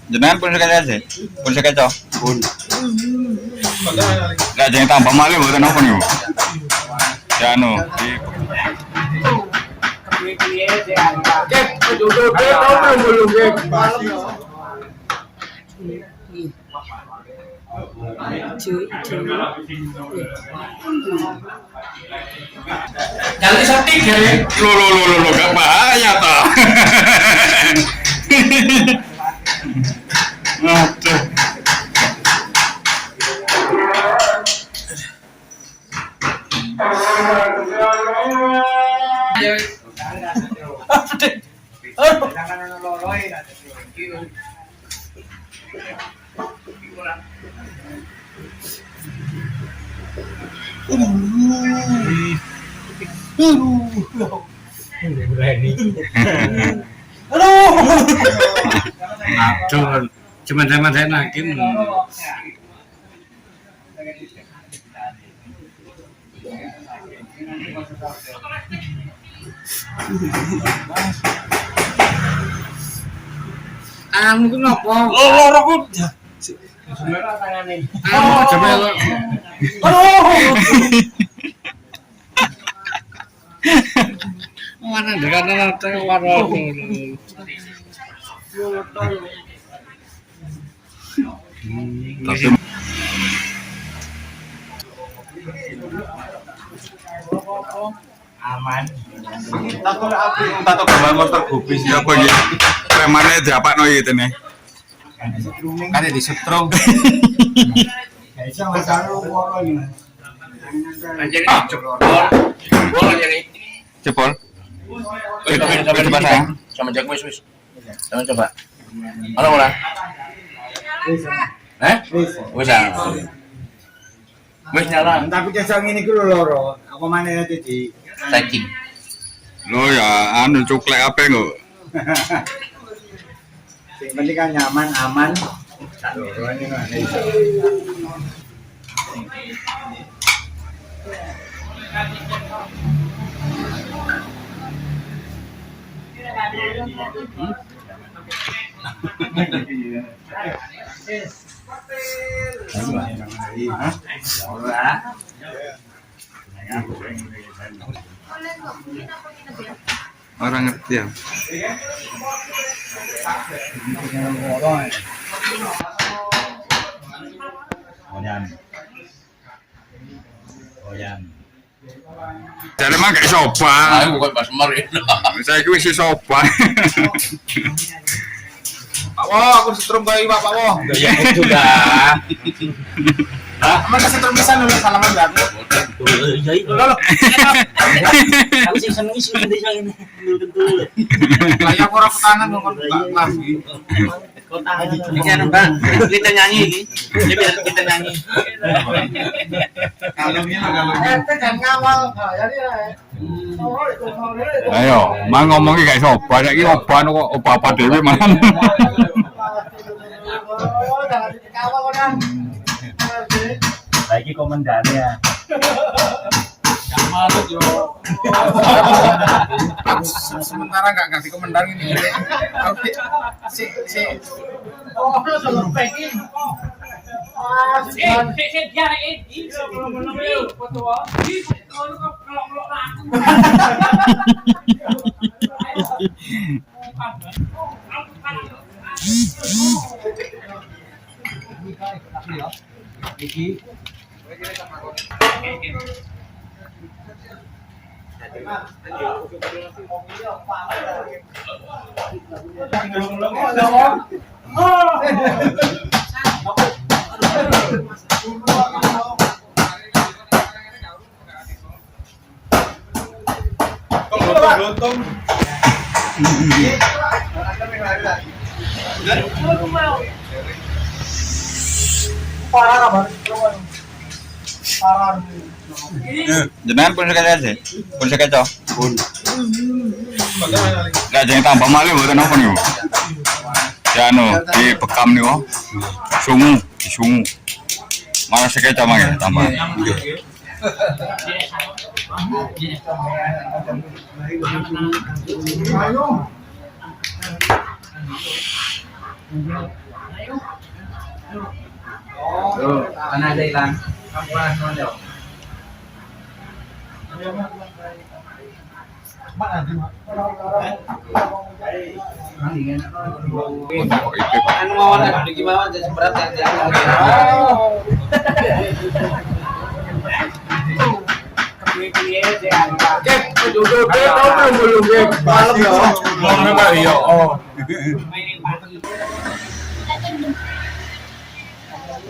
Jenengan pun sekali aja, pun sekali cok. Pun. Gak jangan tambah malu bukan apa nih? Ya no. Jangan disetik ya. Lo gak bahaya toh. Aduh. Aduh, cuma sama saya nakin. Anu ku nopo? Loro ku. Anu jebel. Mana dengan nate warna. Tapi Aman. tato gambar motor gubis ya apa ya? Premane diapakno iki tene. Kan di setrum. Jebol. Coba sayang. Sama jago wis. Sama coba. Halo, Mola. Wis ah. Wis nyala. Tapi cesang ini ku loro. Apa maneh di Taking. Lo ya anu cuklek apa kok? Yang penting kan nyaman, aman. Tak loro ini mana iso. Orang ngerti ya. Jadi mah gak soba. Bukan pas mari. Saya wis soba. Pak Wo, aku setrum kau Pak Wo. Ya sudah. Emang kasih terbisan dulu salaman berarti. Aku sih seneng sih Indonesia ini. Betul. Layak orang tangan ngomong lagi. Ini kan Bang, kita nyanyi ini. Dia biar kita nyanyi. Jangan ngawal. Jadi Ayo, mang ngomongnya gak soba. Lagi oban kok opa dewi mangan. jangan dikawal orang. Lagi komandannya. Sementara nggak kasih komentar ini. Si. Oh, selalu packing. Jenengan pun sekali aja, pun sekali cok. Pun. Gak jangan tambah malu bukan apa nih? Ya no, di bekam nih kok. Sungu, di sungu. Mana sekali cok ya tambah. Tuh, mana ada hilang? Apa ada? Untuk itu Pak. Anu mawon ada gimana jadi berat yang jadi.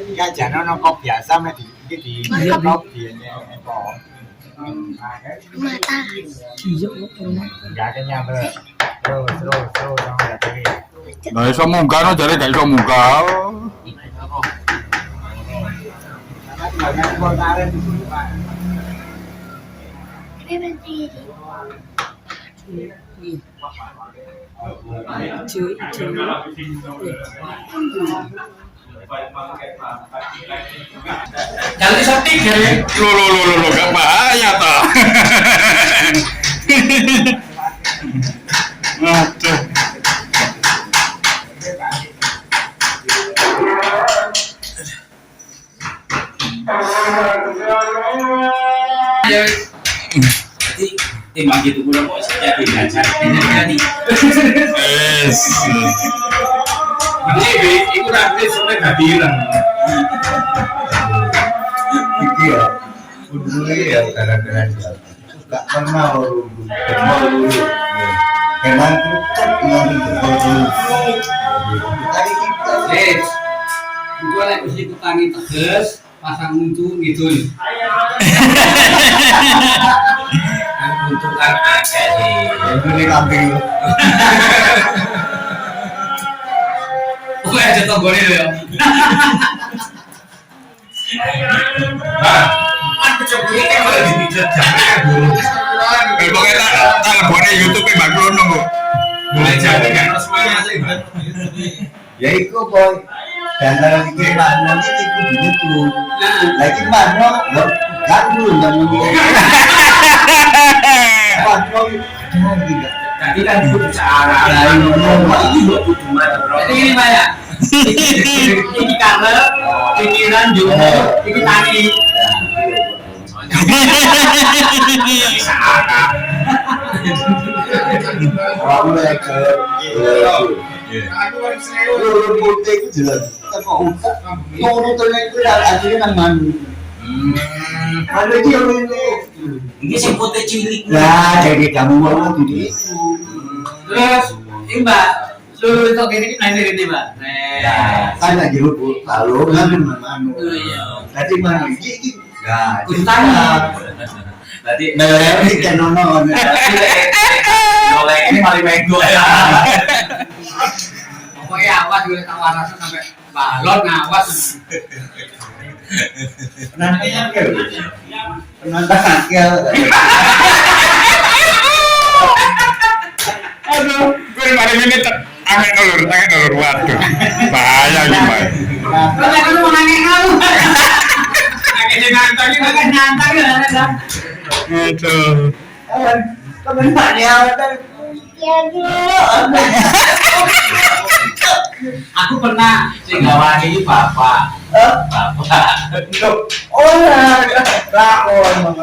Ya jangan nongkok biasa di nongkok di mata Gak kenyang terus sampai tadi. Nah, iso munggah no jare gak iso munggah. Jangan disetik ya. Lo gak bahaya toh. Aduh. Jadi timbang gitu udah kok jadi ngajar ini. Yes. Ini itu nanti sampai gak bilang. Iki ya, dulu ya gara-gara dia gak pernah dulu. Memang tuh yang tadi kita Gue lagi mesti kutangi tegas, pasang muncul gitu. Untuk kan akeh ini kambing. Pokoknya aja tau gue ya. Aku coba ini kalau dipijat jangan. Pokoknya tak lebone YouTube e Mbak Krono kok. Mulai jadi kan semuanya sih. Ya iku boy. Dan dalam iki nanti iku begitu. Lagi mana? Gak dulu yang Tadi kan juga bicara ini buat cuma jadi ini Pak ya. Ini karena pikiran juga ini tadi. Kamu lagi lu putih itu jelas. Kok ngomong itu akhirnya kan mandi. Ada dia ini. Ini si putih cilik. Nah, jadi kamu mau gitu. Terus, ini Mbak, seluruh itu gini main dari ini Mbak. Nah, kan lagi lu kalau kan mana. Tadi mana iki. Nah, Tadi, ini kan nono. Nolek ini paling mego ya. Pokoknya awas gue tawaran sampai balon ngawas. Nantinya ke. Penonton ya. Aduh, gue mari ini angin ulur, waduh. Bahaya gimana? Lo tadi lu mau nangis lu. Akhirnya nantang ya. Aduh. Kebenarnya Aku pernah sing gawane iki bapak. Bapak. oh ya, rakon